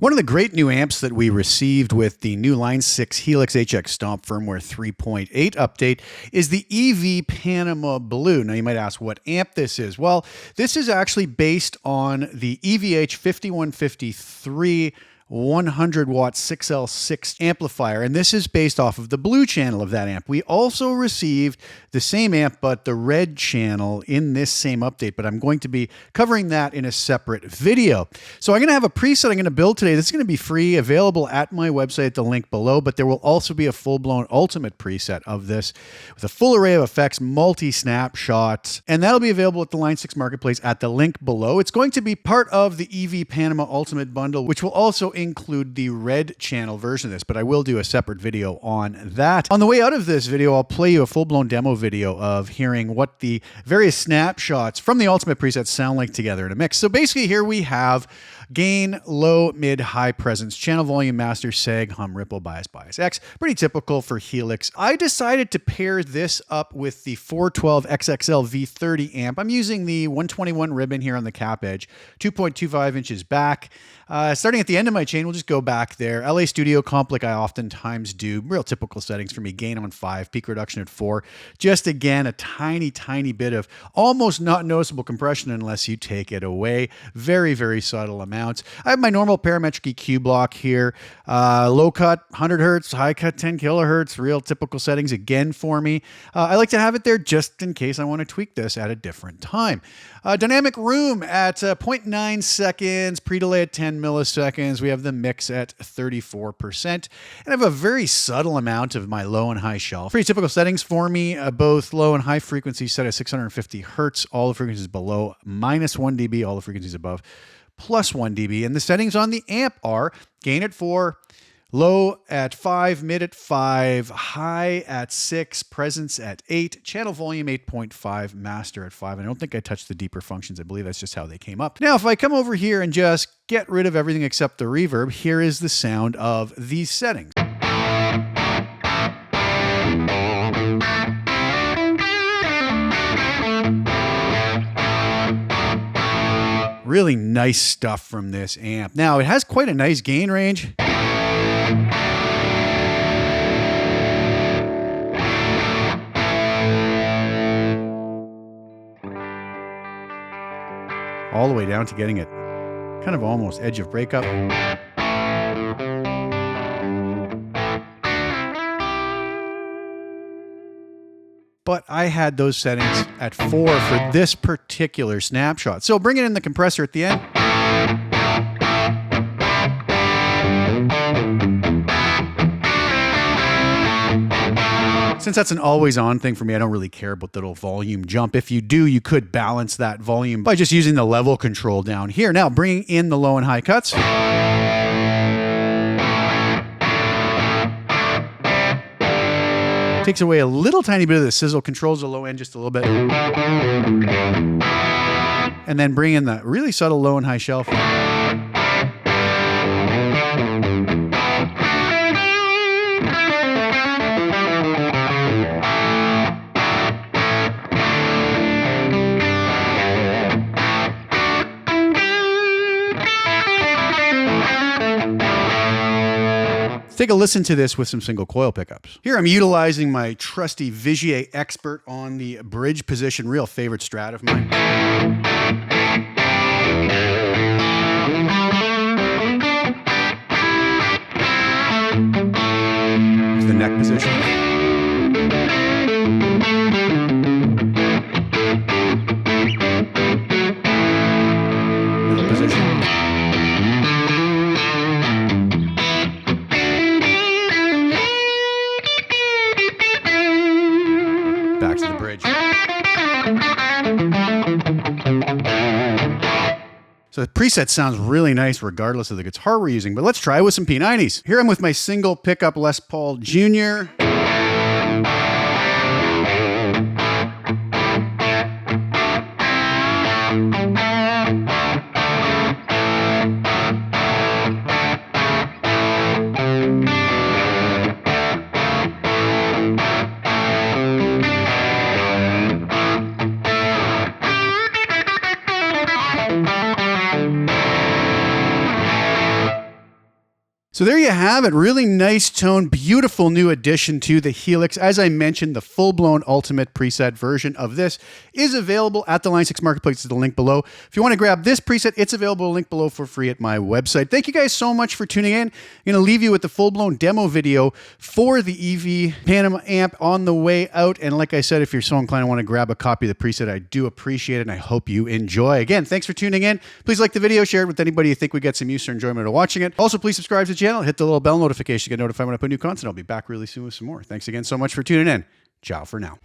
One of the great new amps that we received with the new Line 6 Helix HX Stomp Firmware 3.8 update is the EV Panama Blue. Now you might ask what amp this is. Well, this is actually based on the EVH 5153 100 watt 6L6 amplifier, and this is based off of the blue channel of that amp. We also received the same amp, but the red channel in this same update, but I'm going to be covering that in a separate video. So I'm going to have a preset I'm going to build today. This is going to be free, available at my website at the link below, but there will also be a full-blown ultimate preset of this with a full array of effects, multi-snapshots, and that'll be available at the Line 6 Marketplace at the link below. It's going to be part of the EV Panama Ultimate Bundle, which will also include the red channel version of this, but I will do a separate video on that. On the way out of this video, I'll play you a full-blown demo video of hearing what the various snapshots from the ultimate presets sound like together in a mix. So basically here we have gain, low, mid, high presence, channel volume, master, seg, hum, ripple, bias, bias, X. Pretty typical for Helix. I decided to pair this up with the 412 XXL V30 amp. I'm using the 121 ribbon here on the cap edge, 2.25 inches back. Starting at the end of my chain, we'll just go back there. LA Studio Comp, like I oftentimes do. Real typical settings for me. Gain on 5, peak reduction at 4. Just again, a tiny, tiny bit of almost not noticeable compression unless you take it away. Very, very subtle amounts. I have my normal parametric EQ block here. Low cut, 100 hertz, high cut, 10 kilohertz. Real typical settings again for me. I like to have it there just in case I want to tweak this at a different time. Dynamic room at 0.9 seconds, pre-delay at 10 milliseconds. We have the mix at 34%. And I have a very subtle amount of my low and high shelf. Pretty typical settings for me, both low and high frequencies set at 650 hertz. All the frequencies below -1 dB, all the frequencies above +1 dB. And the settings on the amp are gain at 4, low at 5, mid at 5, high at 6, presence at 8, channel volume 8.5, master at 5. I don't think I touched the deeper functions. I believe that's just how they came up. Now, if I come over here and just get rid of everything except the reverb, here is the sound of these settings. Really nice stuff from this amp. Now, it has quite a nice gain range. All the way down to getting it kind of almost edge of breakup. But I had those settings at 4 for this particular snapshot. So bringing in the compressor at the end. Since that's an always on thing for me, I don't really care about the little volume jump. If you do, you could balance that volume by just using the level control down here. Now bringing in the low and high cuts. Takes away a little tiny bit of the sizzle, controls the low end just a little bit. And then bring in the really subtle low and high shelf. Take a listen to this with some single coil pickups. Here I'm utilizing my trusty Vigier Expert on the bridge position, real favorite Strat of mine. Here's the neck position. Middle position. Back to the bridge. So the preset sounds really nice regardless of the guitar we're using, but let's try with some P90s. Here I'm with my single pickup Les Paul Jr. So there you have it. Really nice tone, beautiful new addition to the Helix. As I mentioned, the full-blown ultimate preset version of this is available at the Line 6 Marketplace. The link below. If you want to grab this preset, it's available, link below for free at my website. Thank you guys so much for tuning in. I'm going to leave you with the full-blown demo video for the EV Panama amp on the way out. And like I said, if you're so inclined, I want to grab a copy of the preset. I do appreciate it, and I hope you enjoy. Again, thanks for tuning in. Please like the video, share it with anybody you think we get some use or enjoyment of watching it. Also, please subscribe to the channel, hit the little bell notification to get notified when I put new content. I'll be back really soon with some more. Thanks again so much for tuning in. Ciao for now.